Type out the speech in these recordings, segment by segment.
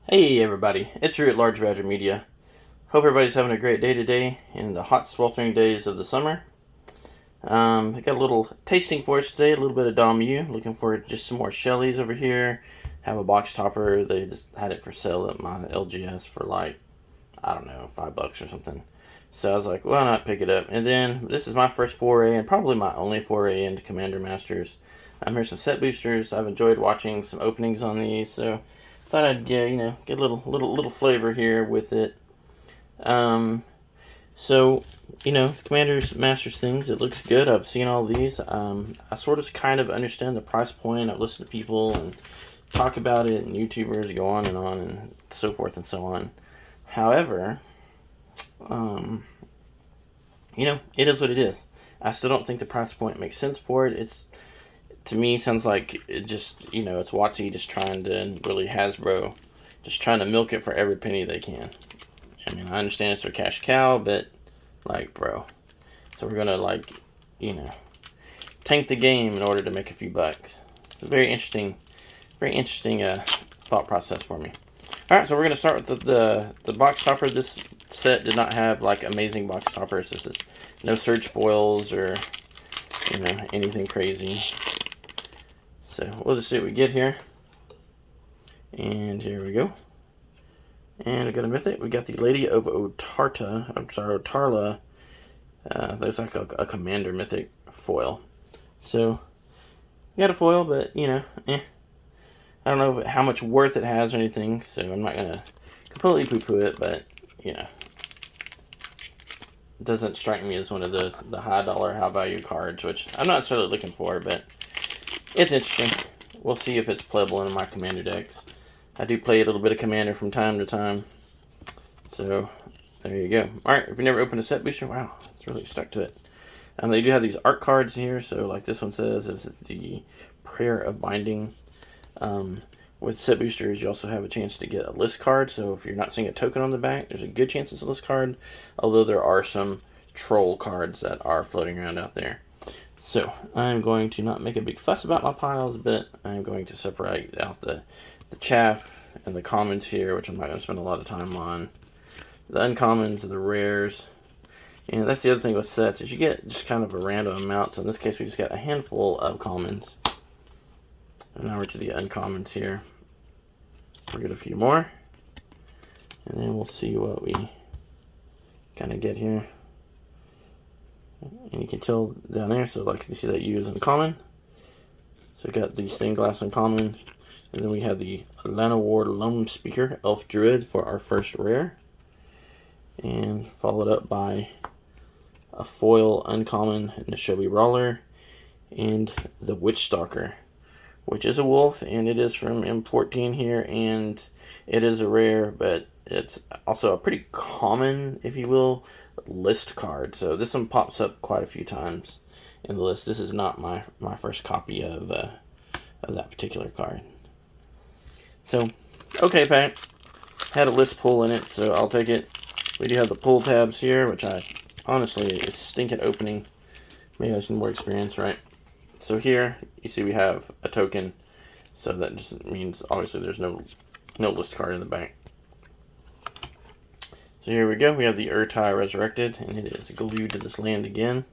Hey everybody, it's Drew at Large Badger Media. Hope everybody's having a great day today in the hot sweltering days of the summer. I got a little tasting for us today, a little bit of Dom U. Looking for just some more Shellys over here. Have a box topper. They just had it for sale at my LGS for like, I don't know, $5 or something. So I was like, why not pick it up? And then this is my first foray and probably my only foray into Commander Masters. Here's some set boosters. I've enjoyed watching some openings on these, so thought I'd get a little flavor here with it. Um, the Commander's Masters things, it looks good. I've seen all these. I sort of kind of understand the price point. I've listened to people and talk about it, and YouTubers go on and so forth and so on. However, um, it is what it is. I still don't think the price point makes sense for it. It's to me sounds like it just it's WotC just trying to really Hasbro, just trying to milk it for every penny they can. I mean, I understand it's their cash cow, but like, bro, so we're gonna tank the game in order to make a few bucks. It's a very interesting thought process for me. All right, so we're gonna start with the box topper. This set did not have like amazing box toppers. This is no surge foils or anything crazy. So we'll just see what we get here. And here we go. And we got a mythic. We got the Lady of Otarla. There's like a commander mythic foil. So we got a foil, but I don't know how much worth it has or anything. So I'm not gonna completely poo-poo it, but it doesn't strike me as one of the high dollar, high value cards, which I'm not necessarily looking for, but it's interesting. We'll see if it's playable in my commander decks. I do play a little bit of commander from time to time. So there you go. Alright, if you never opened a set booster, wow, it's really stuck to it. They do have these art cards here, so like this one says, this is the Prayer of Binding. With set boosters, you also have a chance to get a list card, so if you're not seeing a token on the back, there's a good chance it's a list card, although there are some troll cards that are floating around out there. So I'm going to not make a big fuss about my piles, but I'm going to separate out the chaff and the commons here, which I'm not going to spend a lot of time on. The uncommons, the rares, and that's the other thing with sets, is you get just kind of a random amount. So in this case, we just got a handful of commons. And now we're to the uncommons here. We'll get a few more, and then we'll see what we kind of get here. And you can tell down there, so like you see that U is uncommon. So we got the stained glass uncommon, and then we have the Llanowar Lone Speaker Elf Druid for our first rare, and followed up by a foil uncommon Nashobi Brawler and the Witch Stalker, which is a wolf, and it is from M14 here, and it is a rare, but it's also a pretty common, if you will, list card. So this one pops up quite a few times in the list. This is not my first copy of that particular card. So, okay, Pat. Had a list pull in it, so I'll take it. We do have the pull tabs here, which I honestly is stinking opening. Maybe I have some more experience, right? So here you see we have a token, so that just means obviously there's no list card in the back. So here we go. We have the Urtai Resurrected, and it is glued to this land again.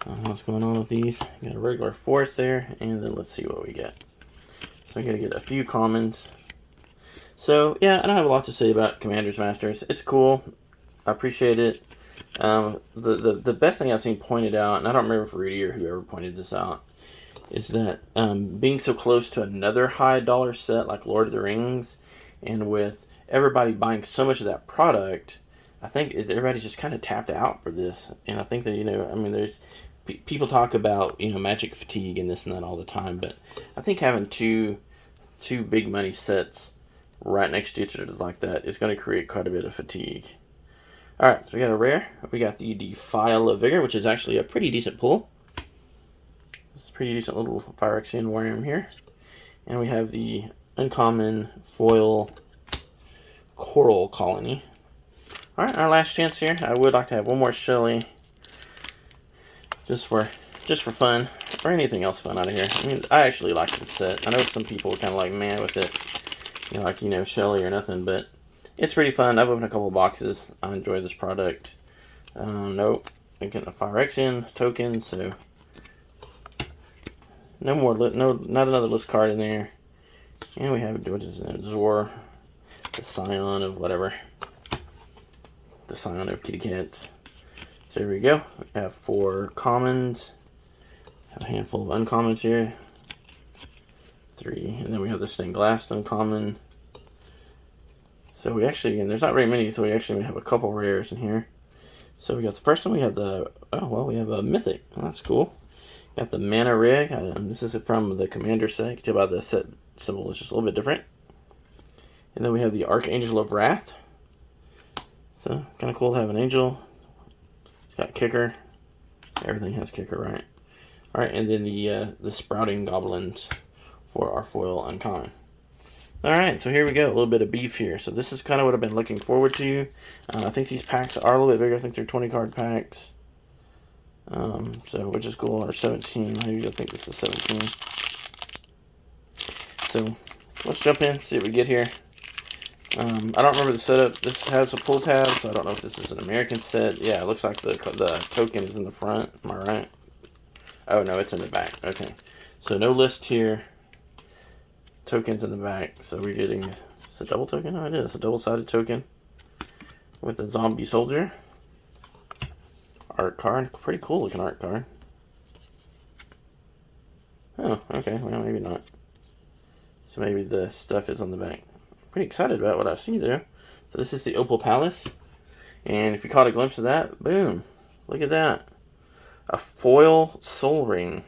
What's going on with these? Got a regular forest there, and then let's see what we get. So I'm gonna get a few commons. So yeah, I don't have a lot to say about Commander's Masters. It's cool. I appreciate it. The best thing I've seen pointed out, and I don't remember if Rudy or whoever pointed this out, is that being so close to another high dollar set like Lord of the Rings, and with everybody buying so much of that product, I think everybody's just kind of tapped out for this. And I think that there's people talk about Magic fatigue and this and that all the time, but I think having two big money sets right next to each other like that is going to create quite a bit of fatigue. Alright, so we got a rare. We got the Defile of Vigor, which is actually a pretty decent pull. This is a pretty decent little Phyrexian worm here. And we have the uncommon foil Coral Colony. Alright, our last chance here. I would like to have one more Shelly. Just for fun. Or anything else fun out of here. I mean, I actually like this set. I know some people are kind of like mad with it. like, Shelly or nothing, but it's pretty fun. I've opened a couple boxes. I enjoy this product. Nope. I'm getting a Phyrexian token, so no more, not another list card in there. And we have, what is it, Zor, the Scion of whatever. The Scion of Kitty Cats. So here we go. We have 4 commons. Have a handful of uncommons here. 3. And then we have the Stained Glass uncommon. So we actually, and there's not very many, so we actually have a couple rares in here. So we got the first one, we have the, we have a Mythic. Oh, that's cool. Got the Mana Rig. This is from the Commander set. You can tell by the set symbol, it's just a little bit different. And then we have the Archangel of Wrath. So, kind of cool to have an angel. It's got kicker. Everything has kicker, right? Alright, and then the Sprouting Goblins for our foil uncommon. Alright, so here we go. A little bit of beef here. So this is kind of what I've been looking forward to. I think these packs are a little bit bigger. I think they're 20 card packs. So, which is cool. Or 17. Maybe I think this is 17. So, let's jump in, see what we get here. I don't remember the setup. This has a pull tab, so I don't know if this is an American set. Yeah, it looks like the token is in the front. Am I right? Oh, no, it's in the back. Okay. So, no list here. Tokens in the back. So, we're getting... It's a double token? Oh, it is. A double-sided token with a zombie soldier. Art card. Pretty cool looking art card. Oh, okay. Well, maybe not. So, maybe the stuff is on the back. Pretty excited about what I see there. So this is the Opal Palace, and if you caught a glimpse of that, boom, look at that, a foil Soul Ring,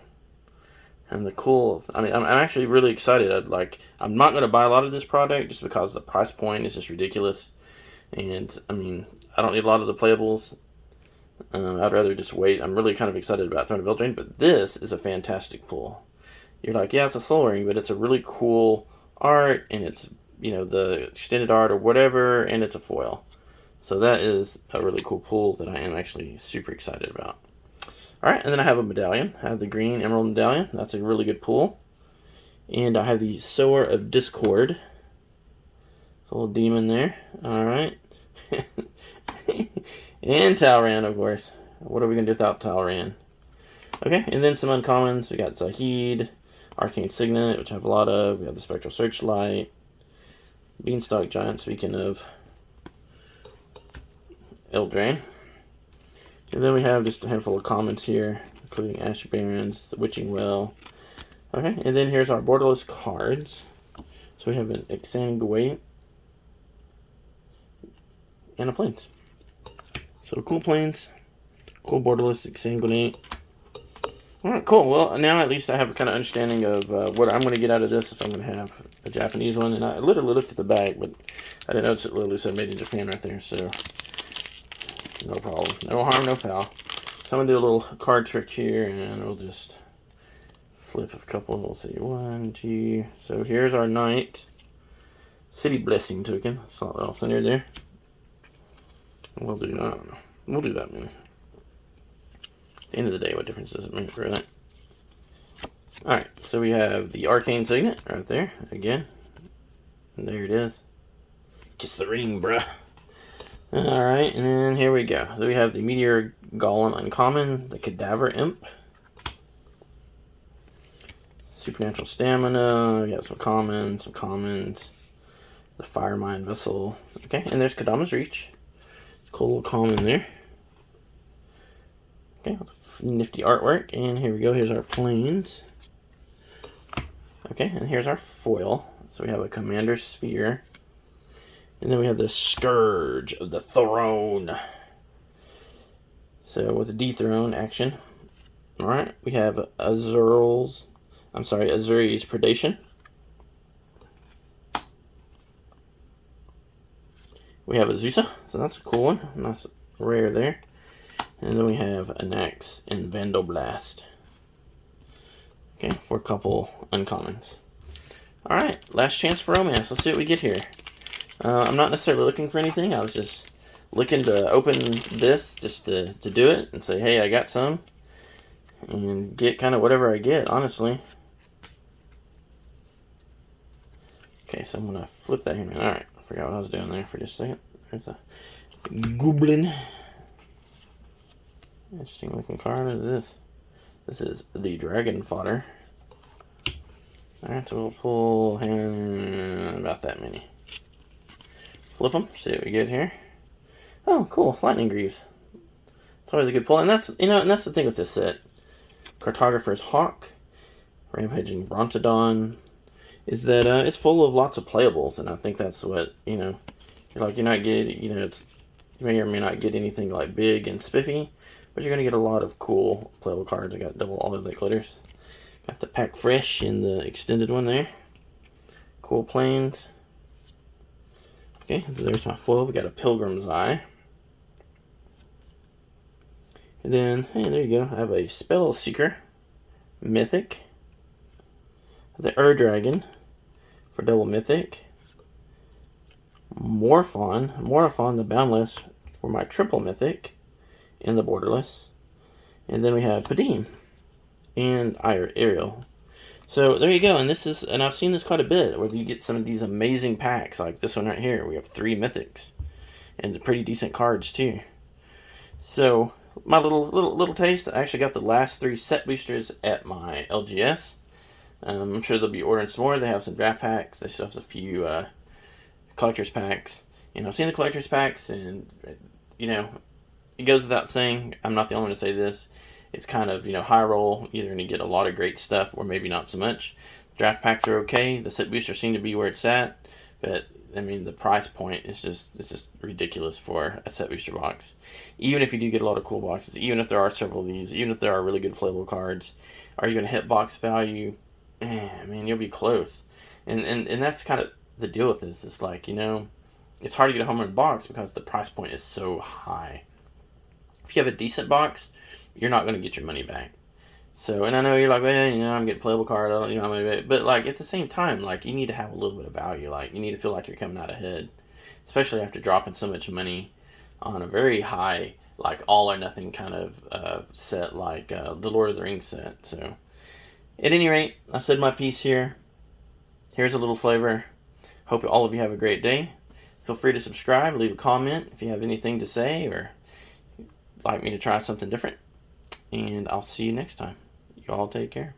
and the cool. I mean, I'm actually really excited. I'm not going to buy a lot of this product just because the price point is just ridiculous, and I mean, I don't need a lot of the playables. I'd rather just wait. I'm really kind of excited about Throne of Eldraine, but this is a fantastic pull. You're like, yeah, it's a Soul Ring, but it's a really cool art, and it's, the extended art or whatever, and it's a foil. So that is a really cool pull that I am actually super excited about. Alright, and then I have a medallion. I have the green emerald medallion. That's a really good pull. And I have the Sower of Discord. It's a little demon there. Alright. And Talran, of course. What are we going to do without Talran? Okay, and then some uncommons. We got Zahid, Arcane Signet, which I have a lot of. We have the Spectral Searchlight, Beanstalk Giant, speaking of Eldraine. And then we have just a handful of commons here, including Ash Barrens, the Witching Well. Okay, and then here's our borderless cards. So we have an Exsanguinate and a Plains. So cool Plains, cool borderless Exsanguinate. Alright, cool. Well, now at least I have a kind of understanding of what I'm going to get out of this if I'm going to have a Japanese one. And I literally looked at the bag, but I didn't notice it literally said made in Japan right there. So, no problem. No harm, no foul. So I'm going to do a little card trick here, and we'll just flip a couple. We'll see. 1, 2. So here's our Knight. City Blessing token. Slot that all centered there. We'll do, I don't know. We'll do that many. At the end of the day, what difference does it make, really? Alright, so we have the Arcane Signet right there, again. And there it is. Kiss the ring, bruh. Alright, and then here we go. So we have the Meteor Golem Uncommon, the Cadaver Imp. Supernatural Stamina, we got some commons. The Firemind Vessel. Okay, and there's Kadama's Reach. Cool little common there. Okay, nifty artwork, and here we go. Here's our Plains. Okay, and here's our foil. So we have a Commander Sphere, and then we have the Scourge of the Throne. So with a dethrone action. All right, we have Azuri's Predation. We have Azusa, so that's a cool one. Nice rare there. And then we have Anax and Vandal Blast. Okay, for a couple uncommons. Alright, last chance for romance. Let's see what we get here. I'm not necessarily looking for anything. I was just looking to open this just to do it and say, hey, I got some. And get kind of whatever I get, honestly. Okay, so I'm gonna flip that here. Alright, I forgot what I was doing there for just a second. There's a goblin. Interesting looking card. What is this? This is the Dragon Fodder. Alright, so we'll pull about that many. Flip them, see what we get here. Oh, cool, Lightning Greaves. It's always a good pull, and that's the thing with this set. Cartographer's Hawk, Rampaging Brontodon, is that it's full of lots of playables, and I think that's what, you're not getting, you may or may not get anything like big and spiffy, but you're going to get a lot of cool playable cards. I got double all of the glitters. Got the Pack Fresh in the extended one there. Cool Plains. Okay, so there's my foil. We got a Pilgrim's Eye. And then, hey, there you go. I have a Spell Seeker, Mythic. The Dragon for double Mythic. Morophon the Boundless for my triple Mythic in the Borderless. And then we have Padeem and Ariel. So there you go, and I've seen this quite a bit, where you get some of these amazing packs, like this one right here. We have 3 Mythics, and pretty decent cards too. So my little taste. I actually got the last 3 set boosters at my LGS. I'm sure they'll be ordering some more. They have some draft packs. They still have a few collector's packs. I've seen the collector's packs, and it goes without saying, I'm not the only one to say this. It's kind of, high roll. Either going to get a lot of great stuff or maybe not so much. Draft packs are okay. The set boosters seem to be where it's at. But, the price point is just ridiculous for a set booster box. Even if you do get a lot of cool boxes, even if there are several of these, even if there are really good playable cards, are you going to hit box value? You'll be close. And that's kind of the deal with this. It's like, it's hard to get a home run box because the price point is so high. If you have a decent box, you're not going to get your money back. So, and I know you're like, well, I'm getting a playable card, but like at the same time, like you need to have a little bit of value. Like you need to feel like you're coming out ahead, especially after dropping so much money on a very high, like all or nothing kind of set, like the Lord of the Rings set. So, at any rate, I've said my piece here. Here's a little flavor. Hope all of you have a great day. Feel free to subscribe, leave a comment if you have anything to say or like me to try something different. And I'll see you next time. You all take care.